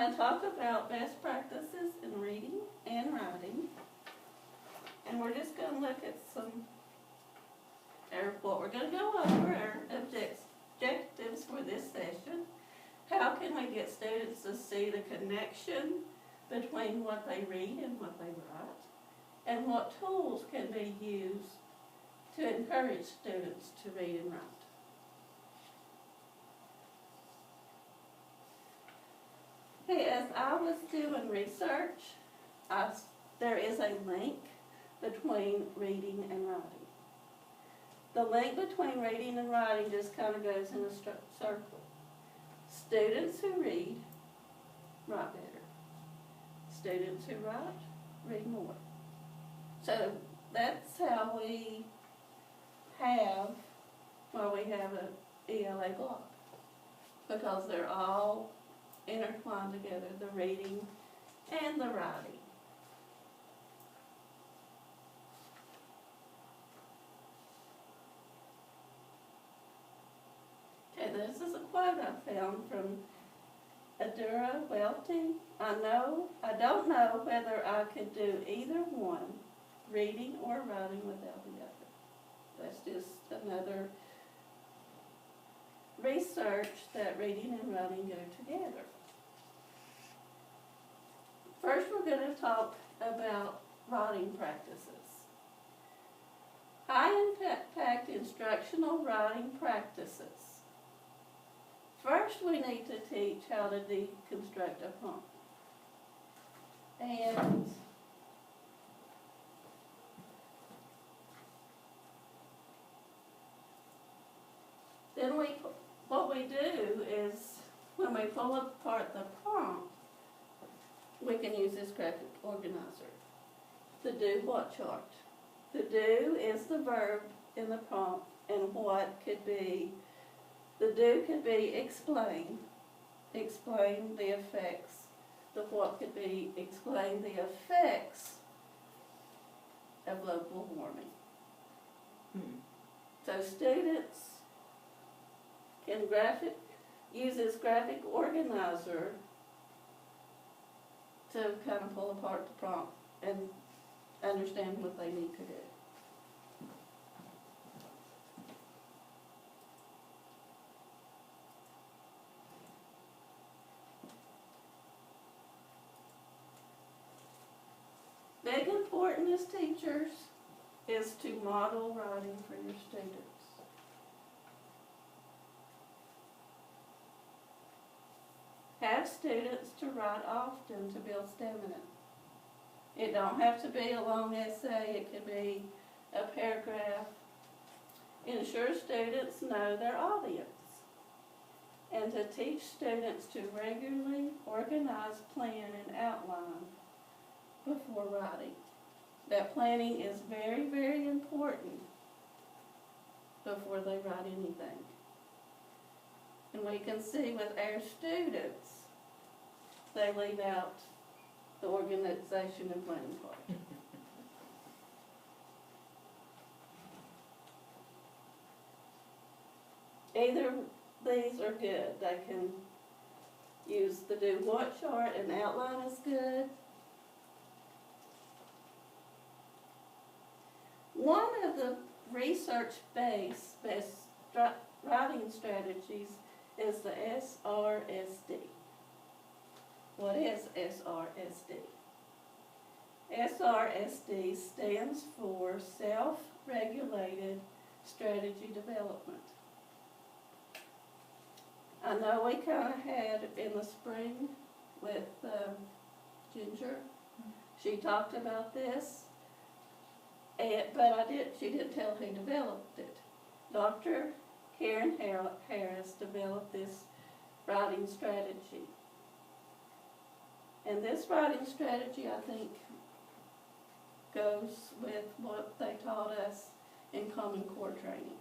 going to talk about best practices in reading and writing. And we're just going to look at what we're going to go over, our objectives for this session. How can we get students to see the connection between what they read and what they write? And what tools can be used to encourage students to read and write? Okay, as I was doing research, there is a link between reading and writing. The link between reading and writing just kind of goes in a circle. Students who read, write better. Students who write, read more. So that's how we have an ELA block, because they're all intertwined together, the reading and the writing. Okay, this is a quote I found from Adura Welty. I don't know whether I could do either one, reading or writing, without the other. That's just another research that reading and writing go together. First, we're going to talk about writing practices. High-impact instructional writing practices. First, we need to teach how to deconstruct a prompt. And then what we do is, when we pull apart the prompt, we can use this graphic organizer. The do what chart. The do is the verb in the prompt, and what could be, the do could be explain the effects. The what could be explain the effects of global warming. So students can use this graphic organizer to kind of pull apart the prompt and understand what they need to do. Big important as teachers is to model writing for your students. Have students to write often to build stamina. It don't have to be a long essay, it could be a paragraph. Ensure students know their audience. And to teach students to regularly organize, plan, and outline before writing. That planning is very, very important before they write anything. And we can see with our students, they leave out the organization and planning part. Either these are good. They can use the do what chart, and outline is good. One of the research-based best writing strategies is the SRSD. What is SRSD? SRSD stands for Self-Regulated Strategy Development. I know we kind of had in the spring with Ginger. She talked about this, but she didn't tell who developed it. Dr. Karen Harris developed this writing strategy. And this writing strategy, I think, goes with what they taught us in Common Core training.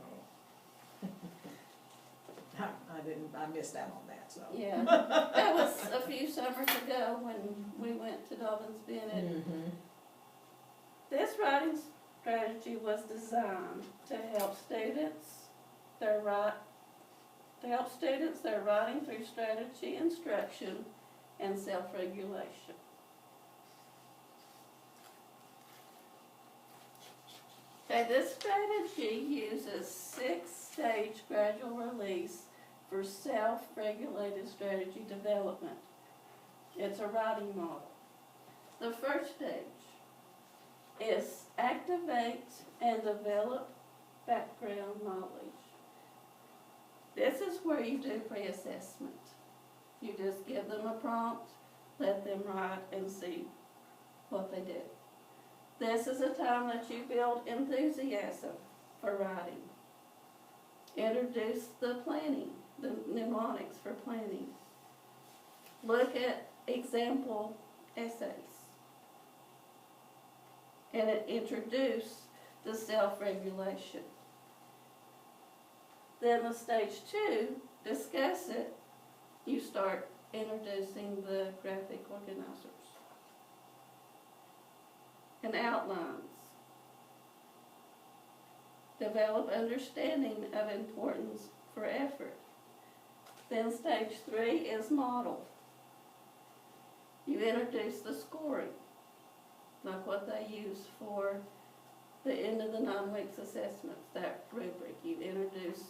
Oh. I missed out on that, so. Yeah, that was a few summers ago when we went to Dobbins Bennett. Mm-hmm. This writing strategy was designed to help students to help students their writing through strategy, instruction, and self-regulation. Okay, this strategy uses 6-stage gradual release for self-regulated strategy development. It's a writing model. The first stage is activate and develop background knowledge. This is where you do pre-assessment. You just give them a prompt, let them write, and see what they do. This is a time that you build enthusiasm for writing. Introduce the planning, the mnemonics for planning. Look at example essays. And introduce the self-regulation. Then the stage 2, discuss it. You start introducing the graphic organizers and outlines. Develop understanding of importance for effort. Then stage 3 is model. You introduce the scoring, like what they use for the end of the 9 weeks assessments, that rubric. You introduce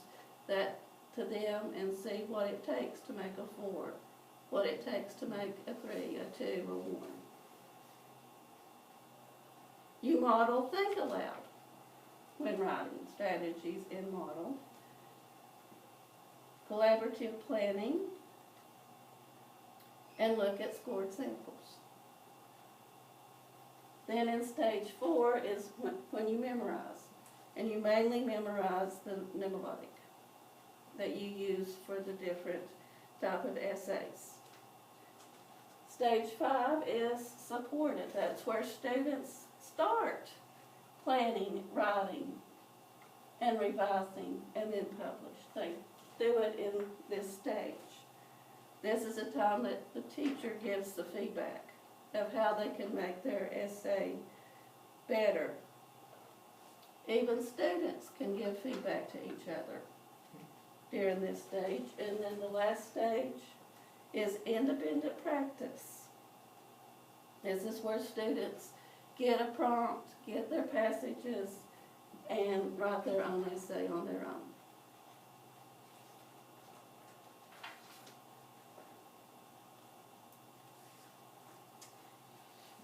that to them and see what it takes to make a 4, what it takes to make a 3, a 2, or 1. You model think aloud when writing strategies in model. Collaborative planning, and look at scored samples. Then in stage 4 is when you memorize, and you mainly memorize the mnemonic that you use for the different type of essays. Stage 5 is supported. That's where students start planning, writing, and revising, and then publish. They do it in this stage. This is a time that the teacher gives the feedback of how they can make their essay better. Even students can give feedback to each other during this stage. And then the last stage is independent practice. This is where students get a prompt, get their passages, and write their own essay on their own.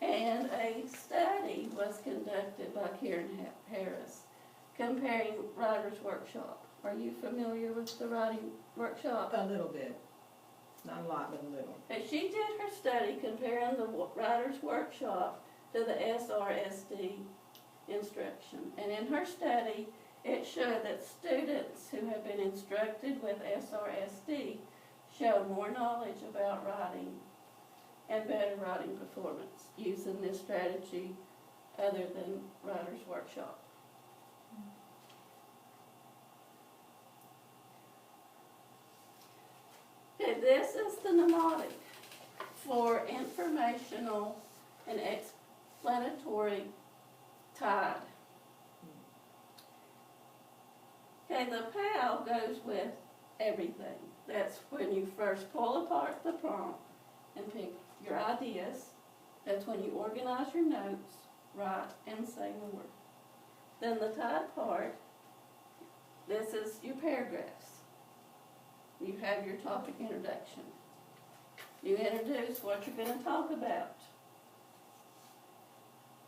And a study was conducted by Karen Harris comparing Writer's Workshop. Are you familiar with the Writing Workshop? A little bit. Not a lot, but a little. And she did her study comparing the Writer's Workshop to the SRSD instruction. And in her study, it showed that students who have been instructed with SRSD show more knowledge about writing and better writing performance using this strategy other than Writer's Workshop. Okay, this is the mnemonic for informational and explanatory tide. Okay, the PAL goes with everything. That's when you first pull apart the prompt and pick your ideas. That's when you organize your notes, write, and say more. Then the tide part, this is your paragraphs. You have your topic introduction. You introduce what you're going to talk about.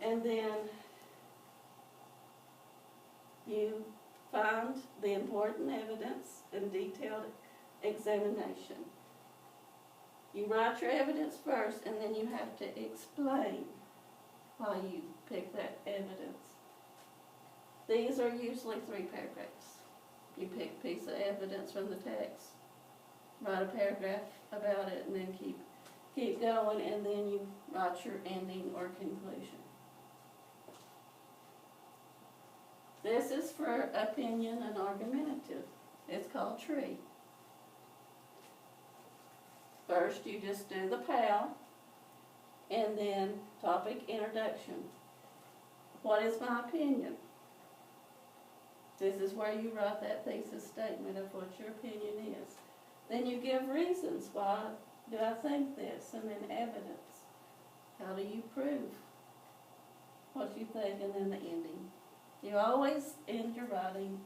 And then you find the important evidence and detailed examination. You write your evidence first, and then you have to explain why you pick that evidence. These are usually 3 paragraphs. You pick a piece of evidence from the text, write a paragraph about it, and then keep going, and then you write your ending or conclusion. This is for opinion and argumentative. It's called TREE. First, you just do the PAL, and then topic introduction. What is my opinion? This is where you write that thesis statement of what your opinion is. Then you give reasons, why do I think this, and then evidence. How do you prove what you think, and then the ending. You always end your writing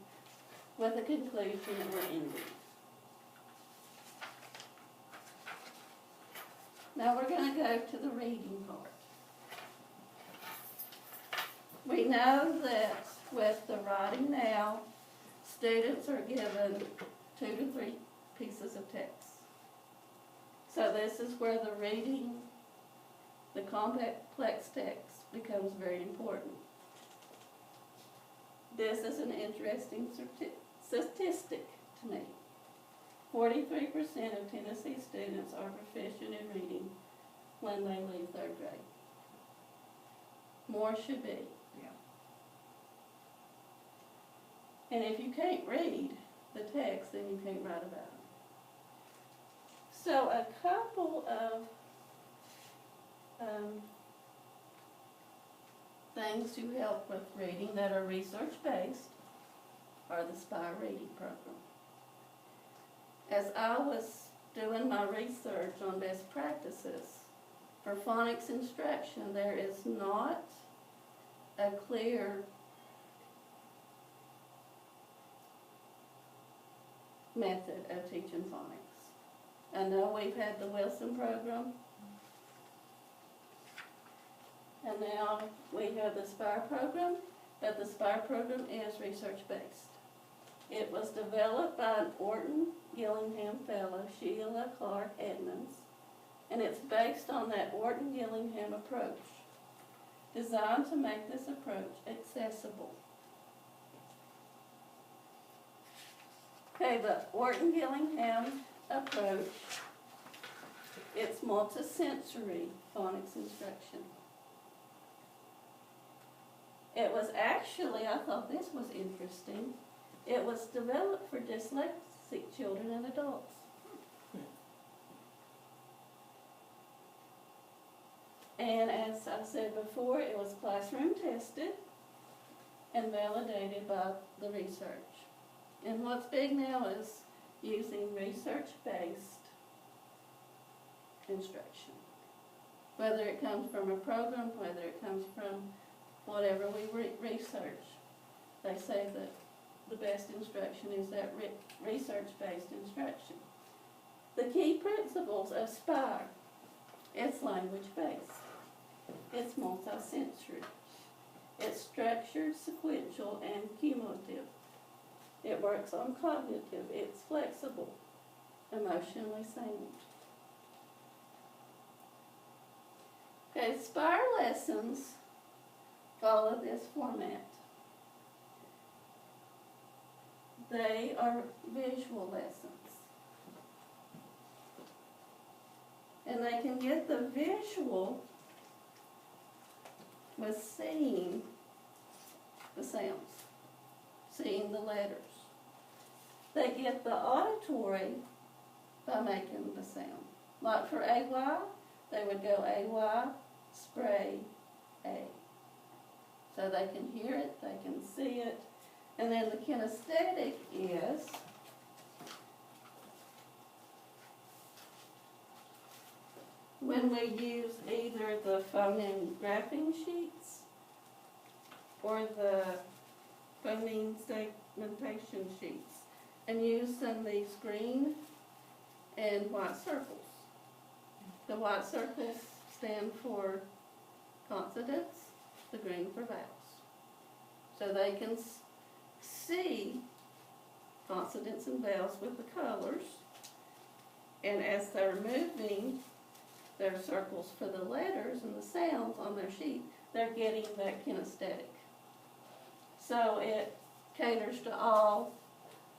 with a conclusion or ending. Now we're going to go to the reading part. We know that with the writing now, students are given 2 to 3 pieces of text. So this is where the reading, the complex text, becomes very important. This is an interesting statistic to me. 43% of Tennessee students are proficient in reading when they leave 3rd grade. More should be. Yeah. And if you can't read the text, then you can't write about it. So a couple of things to help with reading that are research-based are the SPIRE reading program. As I was doing my research on best practices for phonics instruction, there is not a clear method of teaching phonics. I know we've had the Wilson program, and now we have the SPIRE program, but the SPIRE program is research-based. It was developed by an Orton Gillingham Fellow, Sheila Clark Edmonds, and it's based on that Orton Gillingham approach, designed to make this approach accessible. Okay, the Orton Gillingham approach, it's multisensory phonics instruction. It was actually, I thought this was interesting, it was developed for dyslexic children and adults. And as I said before, it was classroom tested and validated by the research. And what's big now is using research-based instruction. Whether it comes from a program, whether it comes from whatever we research, they say that the best instruction is that research-based instruction. The key principles of SPIRE, it's language-based, it's multisensory, it's structured, sequential, and cumulative. It works on cognitive, it's flexible, emotionally sound. Okay, SPIRE lessons follow this format. They are visual lessons. And they can get the visual with seeing the sounds, seeing the letters. They get the auditory by making the sound. Like for AY, they would go AY, spray, A. So they can hear it, they can see it. And then the kinesthetic is when we use either the phoneme graphing sheets or the phoneme segmentation sheets and use some of these green and white circles. The white circles stand for consonants, the green for vowels. So they can see consonants and vowels with the colors, and as they're moving their circles for the letters and the sounds on their sheet, they're getting that kinesthetic. So it caters to all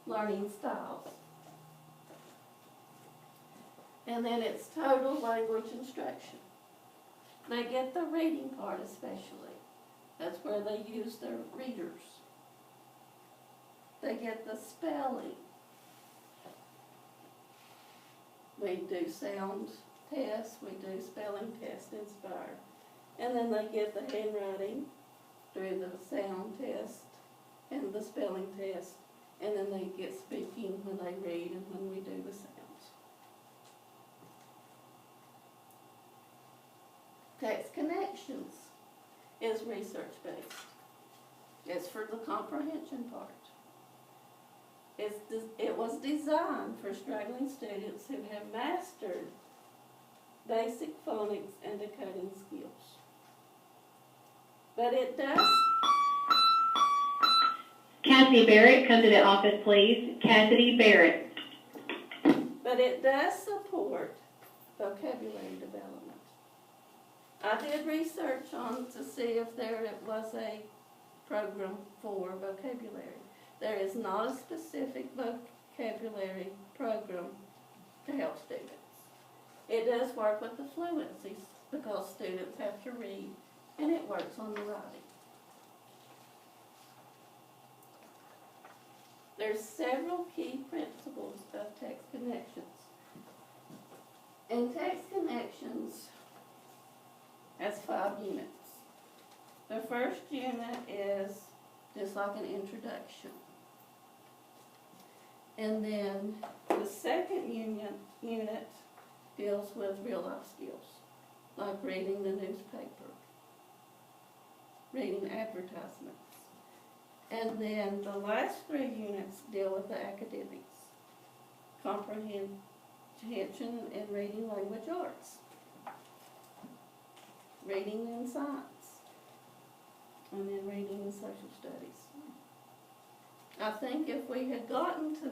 learning styles. And then it's total language instruction. They get the reading part especially. That's where they use their readers. They get the spelling. We do sound tests, we do spelling tests in SPIRE. And then they get the handwriting through the sound test and the spelling test, and then they get speaking when they read and when we do the sounds. Text Connections is research-based. It's for the comprehension part. It was designed for struggling students who have mastered basic phonics and decoding skills. But it does... Cassidy Barrett, come to the office, please. Cassidy Barrett. But it does support vocabulary development. I did research on to see if there was a program for vocabulary. There is not a specific vocabulary program to help students. It does work with the fluency because students have to read, and it works on the writing. There's several key principles of Text Connections. And Text Connections has 5 units. The first unit is just like an introduction. And then the second unit deals with real life skills, like reading the newspaper, reading advertisements. And then the last 3 units deal with the academics, comprehension and reading language arts, reading and science, and then reading and social studies. I think if we had gotten to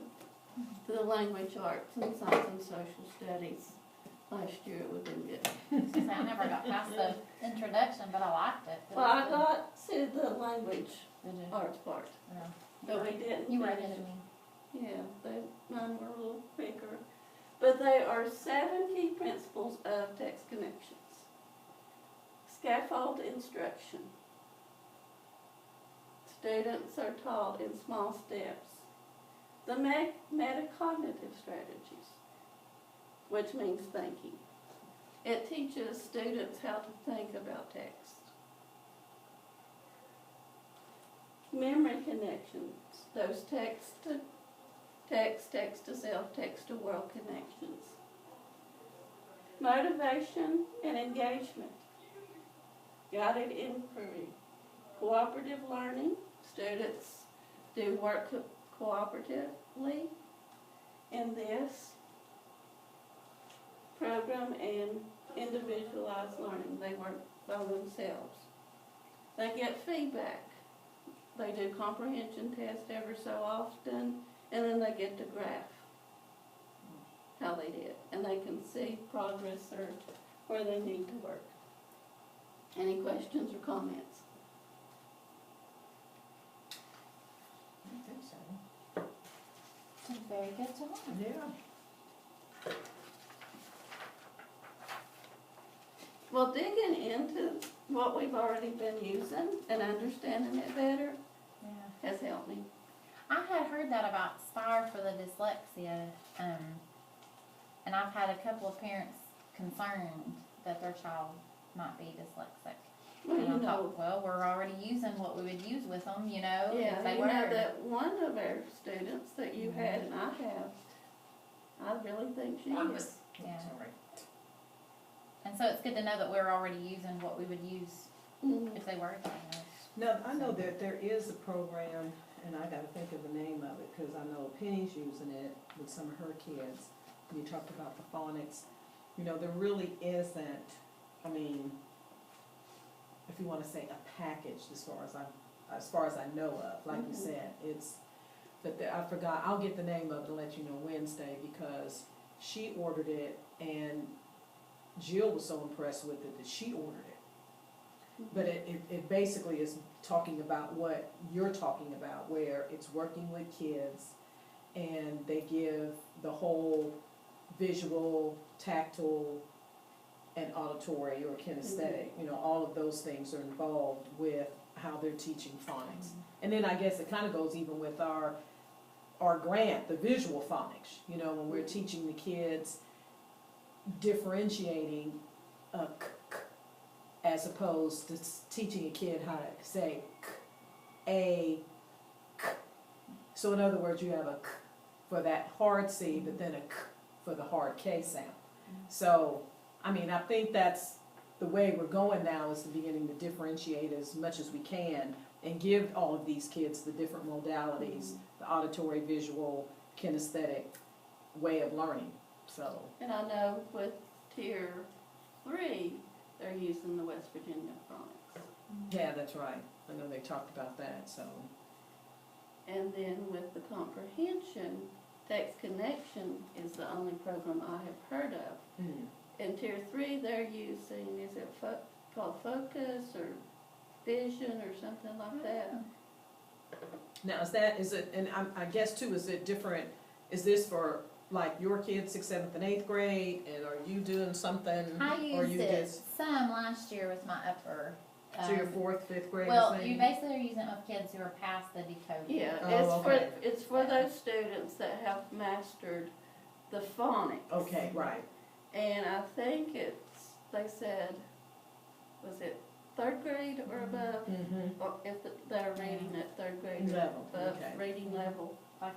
the language arts and science and social studies last year, it would have been good. I never got past the introduction, but I liked it. Well, I got to the language Did you? arts part, Yeah. but we didn't. You read finish it to me. Yeah, mine were a little quicker. But there are 7 key principles of Text Connections. Scaffold instruction. Students are taught in small steps. The metacognitive strategies, which means thinking. It teaches students how to think about text. Memory connections, those text to text, text to self, text to world connections. Motivation and engagement, guided inquiry, cooperative learning, students do work cooperatively in this program, and individualized learning. They work by themselves. They get feedback. They do comprehension tests every so often, and then they get to graph how they did. And they can see progress or where they need to work. Any questions or comments? I think so. Did a very good job. Yeah. Well, digging into what we've already been using and understanding it better Yeah. has helped me. I had heard that about Spire for the dyslexia, and I've had a couple of parents concerned that their child might be dyslexic. Well, And you I know, thought, well, we're already using what we would use with them, you know, if yeah, they you were. know that one of our students that you had and I have, I really think she is. Yeah. Sorry. And so it's good to know that we're already using what we would use Mhm. if they were diagnosed. Now, I know that there is a program, and I gotta think of the name of it, because I know Penny's using it with some of her kids. You talked about the phonics. You know, there really isn't, I mean, if you wanna say a package as far as I know of, like you Mhm. said, it's, but I forgot, I'll get the name of it and let you know Wednesday, because she ordered it, and Jill was so impressed with it that she ordered it. But it basically is talking about what you're talking about, where it's working with kids and they give the whole visual, tactile, and auditory or kinesthetic, you know, all of those things are involved with how they're teaching phonics. And then I guess it kind of goes even with our grant, the visual phonics, you know, when we're teaching the kids differentiating a k, k, as opposed to teaching a kid how to say k, a, So in other words, you have a k for that hard C, but then a k for the hard K sound. So, I mean, I think that's the way we're going now, is the beginning to differentiate as much as we can and give all of these kids the different modalities, the auditory, visual, kinesthetic way of learning, so. And I know with tier 3, they're using the West Virginia phonics. Yeah, that's right. I know they talked about that, so. And then with the comprehension, Text Connection is the only program I have heard of. In tier 3, they're using, is it called Focus or Vision or something like that? Now, is it, and I guess too, is it different, is this for like your kids, 6th, 7th, and 8th grade, and are you doing something? I or used you it just, some last year with my upper. so your 4th, 5th graders Well, maybe? you basically are using it with kids who are past the decoding. Yeah, Oh, okay. it's for those students that have mastered the phonics. Okay, right. And I think they said, was it 3rd grade or above? Mm-hmm. Or if they're reading at 3rd grade or Level, above okay. reading level. Like,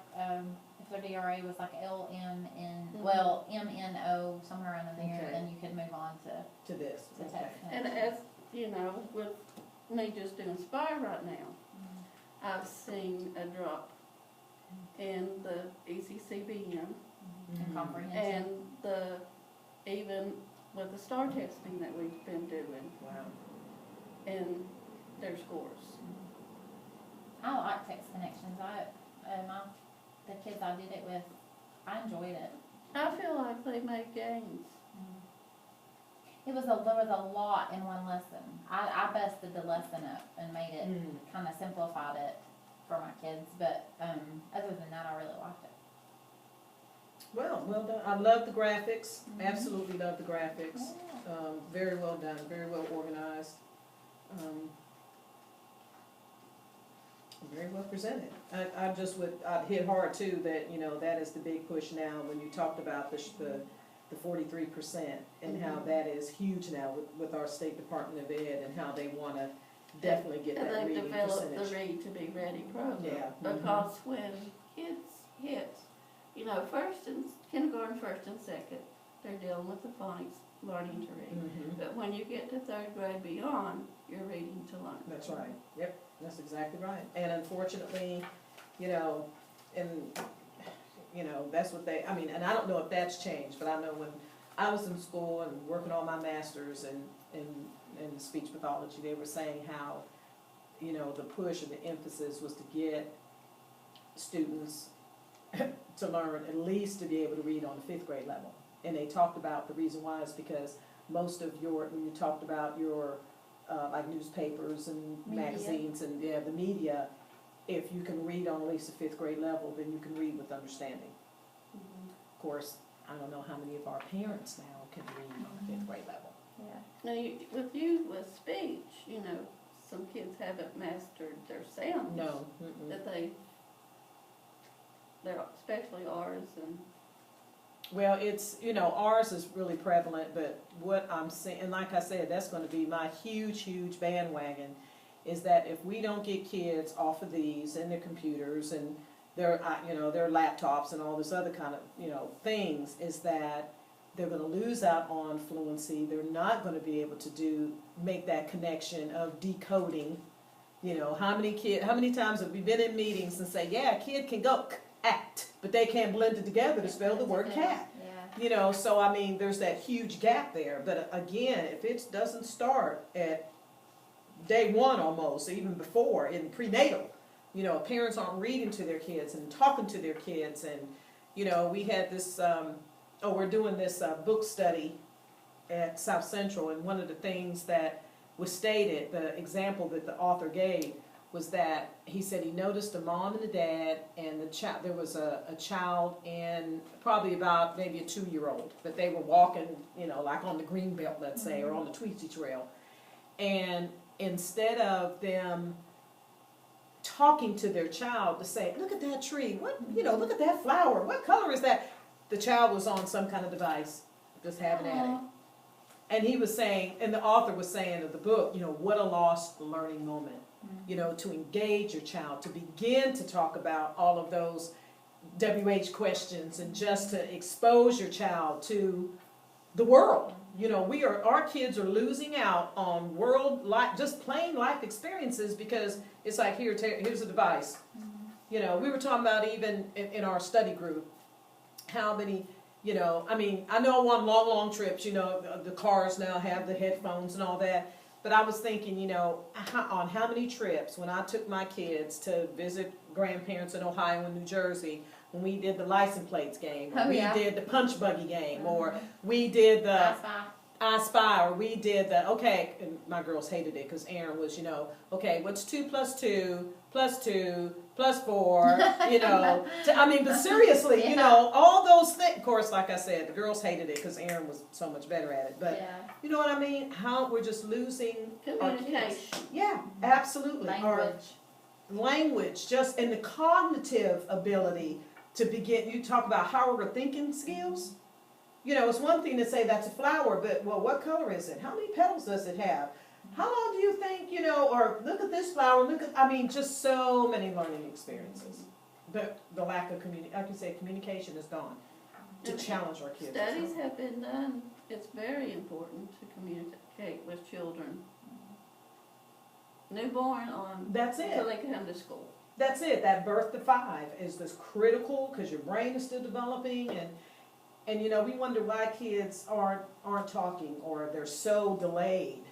if their DRA was like LMN, Mhm. well, MNO, somewhere around in there, Okay. then you could move on to To this, okay. text. And as, you know, with me just doing Spire right now, I've seen a drop in the ECCBM And Mhm. comprehension. and even with the STAR testing that we've been doing Wow. in their scores. I like text connections. The kids I did it with, I enjoyed it. I feel like they make gains. There was a lot in one lesson. I busted the lesson up and made it, kind of simplified it for my kids, but, other than that, I really liked it. Well done. I love the graphics, Mhm. absolutely love the graphics. Very well done, very well organized. Very well presented. I'd hit hard too that, you know, that is the big push now when you talked about the 43% and how that is huge now with our State Department of Ed and how they want to definitely get And that they've reading developed percentage. the Read to Be Ready program. Yeah. Because when kids hit, you know, kindergarten, 1st and 2nd, they're dealing with the phonics, learning to read. Mhm. But when you get to 3rd grade beyond, you're reading to learn. That's right, yep, that's exactly right. And unfortunately, you know, that's what and I don't know if that's changed, but I know when I was in school and working on my master's in speech pathology, they were saying how, you know, the push and the emphasis was to get students to learn at least to be able to read on the 5th grade level. And they talked about the reason why is because most of when you talked about your like newspapers and Media. magazines and the media, if you can read on at least the 5th grade level, then you can read with understanding. Of course, I don't know how many of our parents now can read on the 5th grade level. Yeah. Now, with speech, you know, some kids haven't mastered their sounds. No. That they're especially ours and. Well, it's, you know, ours is really prevalent, but what I'm saying, and like I said, that's going to be my huge bandwagon, is that if we don't get kids off of these and their computers and their, their laptops and all this other kind of, things, is that they're going to lose out on fluency. They're not going to be able to make that connection of decoding. You know, how many times have we been in meetings and say, yeah, a kid can go act, but they can't blend it together to spell the word cat. Yeah. You know, so I mean, there's that huge gap there. But again, if it doesn't start at day one almost, even before, in prenatal, you know, parents aren't reading to their kids and talking to their kids. And, you know, we had this, we're doing this book study at South Central, and one of the things that was stated, the example that the author gave, was that he said he noticed a mom and a dad, and there was a child and probably about maybe a 2-year-old, but they were walking, you know, like on the green belt, let's say, or on the Tweetsie Trail. And instead of them talking to their child to say, look at that tree, look at that flower, what color is that? The child was on some kind of device, just having at it. And he was saying, and the author was saying of the book, you know, what a lost learning moment. you know, to engage your child, to begin to talk about all of those WH questions and just to expose your child to the world. You know, our kids are losing out on world life, just plain life experiences because it's like, here's a device. You know, we were talking about even in our study group, how many, you know, I mean, I know on long trips, you know, the cars now have the headphones and all that, but I was thinking, you know, on how many trips when I took my kids to visit grandparents in Ohio and New Jersey, when we did the license plates game, or we did the punch buggy game, or we did the I Spy, or we did and my girls hated it because Aaron was, you know, okay, what's 2 + 2 + 2 + 4, you know, I mean, but seriously, you know, all those things, of course, like I said, the girls hated it because Aaron was so much better at it, but you know what I mean, how we're just losing our kids. Communication. Yeah, absolutely. Language, just, and the cognitive ability to begin, you talk about how we're thinking skills. You know, it's one thing to say that's a flower, but, well, what color is it? How many petals does it have? How long do you think, you know, or look at this flower, I mean, just so many learning experiences. But the lack of like you say, communication is gone to challenge our kids. Studies have been done, it's very important to communicate with children. Newborn on. That's it. Until they come to school. That's it. That birth to 5 is this critical because your brain is still developing, and you know, we wonder why kids aren't talking or they're so delayed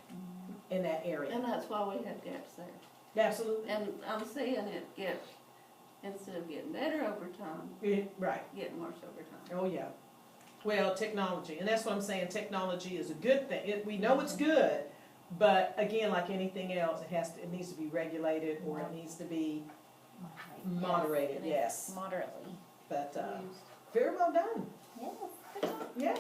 in that area. And that's why we have gaps there. Absolutely. And I'm seeing it get, instead of getting better over time, Right. getting worse over time. Oh yeah. Well, technology, and that's what I'm saying. Technology is a good thing. We know it's good, but again, like anything else, it needs to be regulated or it needs to be moderated. Yes. Moderately. But very well done. Yes. Good job. Yes.